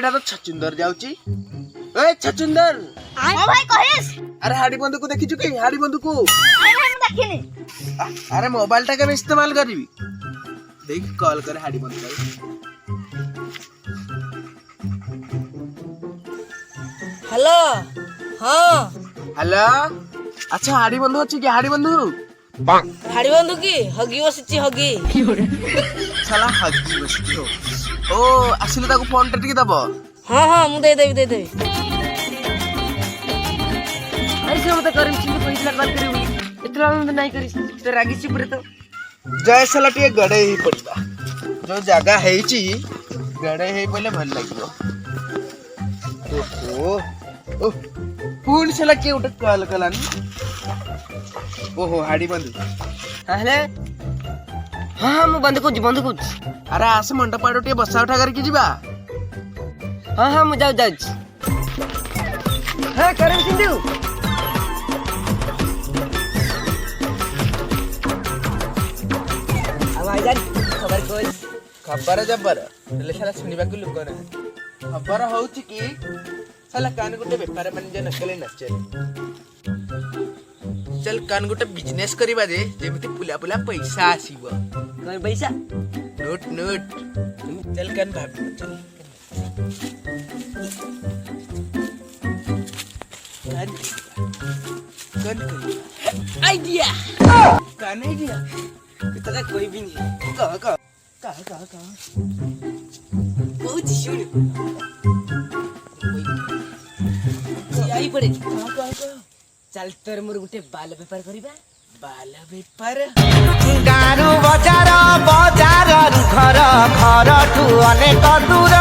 एटा तो छचुंदर जाउची। ए छचुंदर हां भाई कहिस। अरे हाड़ी बंधु को देखी चुकी हाड़ी बंधु को अरे भाई मैं देखिनी। अरे मोबाइल टा के इस्तेमाल करबी देख कॉल कर हाड़ी बंधु को। हेलो हां हेलो अच्छा हाड़ी बंधु अछि कि हाड़ी बंधु हाड़ी बंधु की हगी बसिची हगी साला हगी बसती हो ओ आसिले ताको फोन टे टिके दबो। हां हां मु दे देबी अरे से मते करिम छी पैसा कॉल करिबी इतना मते नहीं करी तो रागी छी पुरे तो जय साला टिके गड़े ही पड़बा जो जगह हेची गड़े हे पहले भल लागियो। ओहो ओ पूर्ण साला के उठ कॉल कलानी। ओहो हाड़ी बंधु हेले हां मु बंद को अरे आसे मंडप पाड़ो टे बसा उठा करके जीवा। हां मु जाऊ हां करिम सिंधु अब आ जा खबर कोई खबर जबर ले साला सुनिबा को लोक ना खबर होउची कि साला कान गुटे व्यापार वाणिज्य नकले नचले चल कान गुटे बिजनेस करिबा जे जेमिति पुला पुला पैसा आसीबो। कोई पैसा नोट नोट चल कान भाभी चल कान आइडिया कान आइडिया कितना कोई भी नहीं का बहुत शुरू आई पड़े चल तोर मोर गुटे बाल व्यापार करिबा। बाल बेपार गारू बजार बजार घर घर ठू अनेक दूर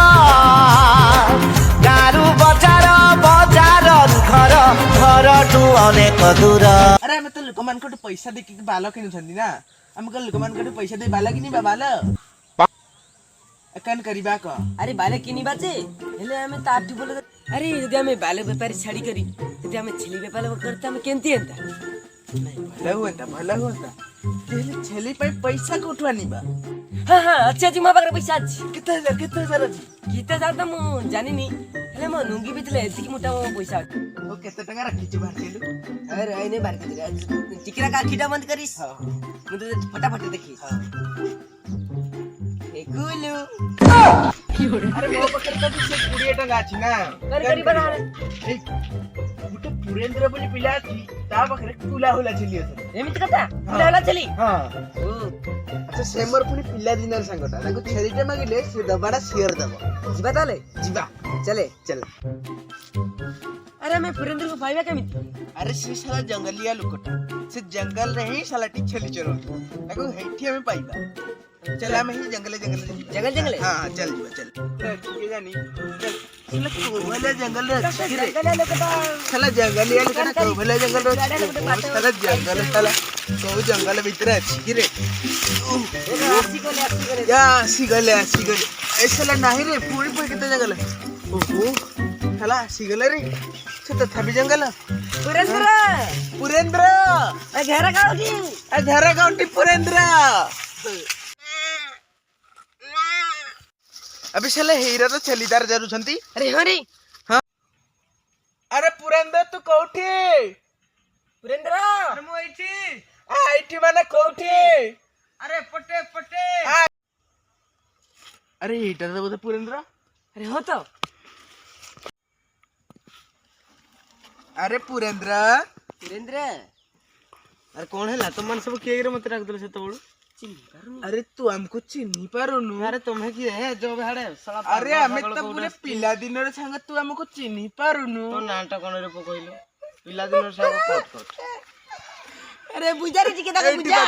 गारू बजार बजार घर घर ठू अनेक दूर। अरे हम तो लोक मान को पैसा दे के बाल किनु छंदी ना हम को लोक मान को पैसा दे बाल किनी बाल अकन करिबा का। अरे बाले किनी बाजे हेले हमें ताटी बोले अरे यदि हमें बाल व्यापार छाड़ी करी यदि हमें छेली व्यापार करता हमें केंती एंता भला हुआ छेली पे पैसा को उठवानी बा। हां हां अच्छा जी मा पाकर पैसा अछि कितना हजार अछि किते जाता मु जानि नी हेले म नुंगी बितले एति मोटा मो पैसा ओ केते टका रखी छी बाहर चलू। अरे आइने बार के टिकरा का खिडा बंद करिस हां मु तो फटाफट देखी हां ए गुलू अरे मो पकड़ तो 20 टका अछि ना करी बना गुटे पुरेंद्र बोली पिला अछि ता पकड़े तुला होला चली अस एमित कथा होला चली हां ओ अच्छा सेमर पुनी पिला दिनर संगटा ताको छेरीटे मागिले से दबाडा शेयर दबो जिबा ताले जीवा चले चल। अरे मैं पुरेंद्र को भाईवा केमित अरे से साला जंगलिया लुकटा से जंगल रे ही साला टी छली चलो ताको हेठी हमें पाइबा चल हम ही जंगले जंगल हां चल जीवा चल ठीक जानी चल साला कोवले जंगल रे रे साला जंगलिया लुकटा कोवले जंगल रे साला जंगल साला को जंगल भीतर अछि रे या सिगले ऐसा नहीं रे पूरी पे कितना जंगल ओहो साला सिगले रे से तथा भी जंगल पुरेंद्र घेरा गाउटी पुरेंद्र अभी साले हीरा तो छलीदार जरू छंती। अरे हाँ रे हां अरे पुरेंद्र तू कोठी पुरेंद्र अरे मो आईटी माने कोठी अरे पटे पटे अरे हीटा तो बोले पुरेंद्र अरे हो तो अरे पुरेंद्र अरे कौन है तुम मन सब किए मत रख दले से तोड़ अरे तू हमको चिन्ही पारुनु। अरे तुम्हें की है जो हाड़े अरे हमें तो पूरे पिला दिन रे संग तू हमको चिन्ही पारुनु तो नाटा कोन रे पकइलो पिला दिन संग कट अरे बुझारी जी के दादा बुझा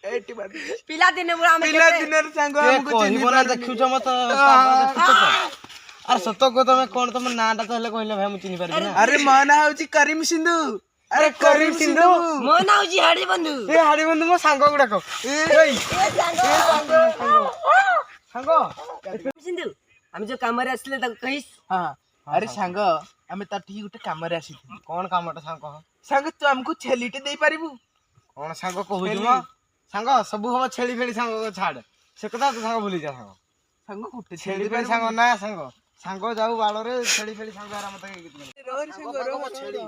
एटी बात पिला दिन बुरा हम पिला दिन रे संग हमको चिन्ही बोला देखु छ मत अरे सत को तमे कोन तम नाटा तो हले कहले भाई मु चिन्ही पारबी ना। अरे माना होची करीम सिंधु अरे करीम सिंधु मो नाउ जी हाड़ी बंधु ए हाड़ी बंधु मो सांग गुडा को ए सांग सिंधु हम जो काम रे असले त कहिस। हां अरे सांग हमें त ठीक उठे काम रे आसी कोन कामटा सांग सांग तू हमको छेलीटे देई पारिबू कोन सांग कहू जुमा सांग सब हम छेली फेली सांग छाड़ से कथा तो सांग भूली जा सांग सांग कुटे छेली फेली सांग ना सांग ସାଙ୍ଗ ଯାଉ ବାଳରେ ଛେଳି ଫେଳି ସାଙ୍ଗ ଆରା ମତେ ରୋହନ ସାଙ୍ଗ ରୋହନ ଛେଳି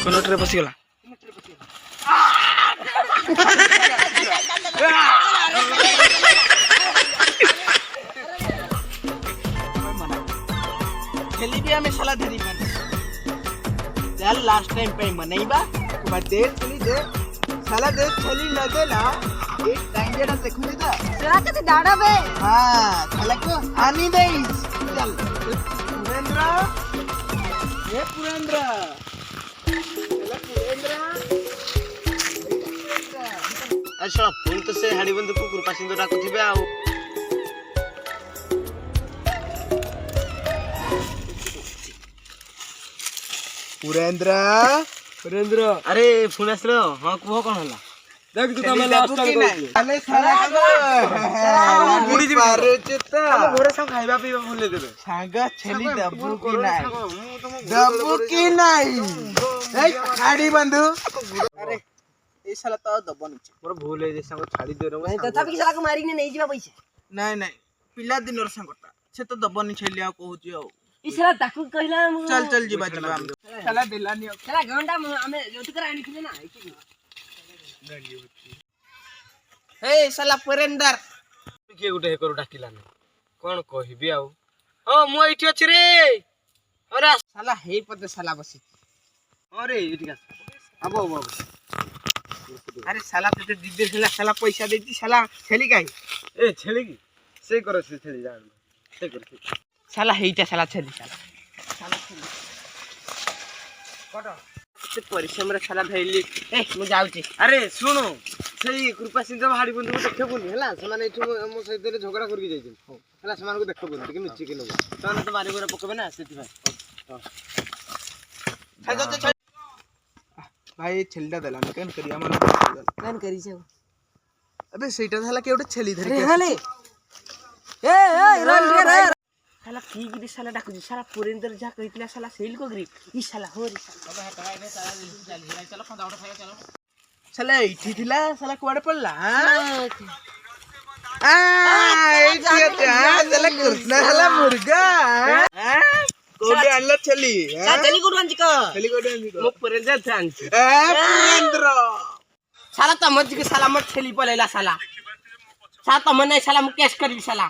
କୋନଟରେ ବସିଗଲା छेली भी हमें साला धरी पानी चल लास्ट टाइम पे मनाइबा बट दे छेली दे साला दे छेली न देला एक टाइम जेड़ा देखु दे साला के डाड़ा बे हां साला को आनी दे चल पुरेंद्र ये पुरेंद्र चला पुरेंद्र अच्छा पुल तो से हाड़ी बंधु को कृपा सिंधु डाकुथिबे आ पुरेंद्र पुरेंद्र अरे फोन आसलो हां कुह कोन हला देख तू तमे लास्ट टाइम अले साला गुडी दी पारे चित्ता घरे सब खाइबा पीबा भूले देबे सांगा छेली दबु की नाही ए खाड़ी बंधु अरे ए साला तो दबन मोर भूल हे जे संग छाड़ी दे रो तथापि साला को मारी ने नहीं जीवा पैसा नहीं नहीं पिला दिनर संगटा से तो दबन छेली आ कहूची आ ई साला ताकू कहला चल चल जीवा जीवा साला दिलानी साला गंडा हमें जोटी कर आनी थिले ना ए साला पुरेंद्र के गुटे करू डाकिला ने कोन कहबी आ हां मु एठी अछि रे अरे साला हे पते साला बसी अरे एठी का आबो आबो अरे साला ते दिदे साला पैसा देती साला छेली काई ए छेली की से करे से छेली जान से करे साला हेइटा साला छेली साला कटो से परिश्रम रे साला धैली ए मु जाउची अरे सुनो सेई कृपा सिंधु हाड़ी बंधु को देखे बोली हला समान एठु मो सहित रे झगड़ा करके जाइछन हला समान को देखो बोली कि नुची के नो तने तो मारी गोरा पकबे ना सेति भाई भाई छेलीटा देला न केन करिया मन कान करी छौ अबे सेटा साला के उठे छेली धरि रे के हले ए रन रे साला की गिरी साला डाकू साला पुरेंद्र जा कहितला साला सेल को गिरी ई साला हो रे साला इठी थिला साला कुआडे पड़ला साला कृष्ण साला मुर्गा कोडे आणला छेली चली कोण आणची का छेली कोडे आणली मग पुरेंद्र थांग पुरेंद्र साला त मत के साला मत छेली पलेला साला साला त मन नहीं साला मु केस करी साला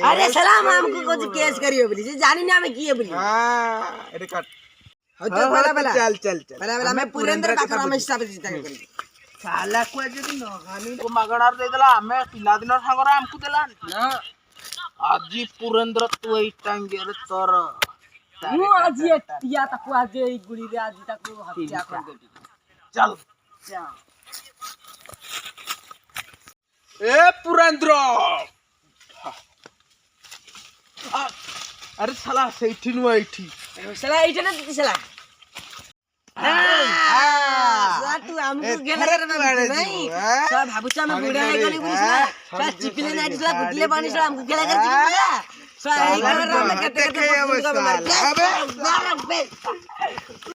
अरे साला हमको कुछ केस करियो बोली जे जानी ना मैं किए बोली हां अरे कट हो तो बला चल चल चल बला मैं पुरेंद्र का कर हमेशा जीता करी साला को जदी नगानी को मागणार दे देला हमें पिला दिन सागरा हमको देला ना आजी पुरेंद्र तू ई टांगेर तर मु आज ये टिया तक आज ये गुड़ी रे आज तक हत्या कर दे चल ए पुरेंद्र अरे साला सेठी नु एठी साला इटे ना साला साला तू हमको गेला रे नहीं साला भाबुचा में बुढ़ा है गली बोली साला चिपले नहीं साला गुडले पानी साला हमको गेला कर चिपले साला एक बार हम कहते देखे अब साला अबे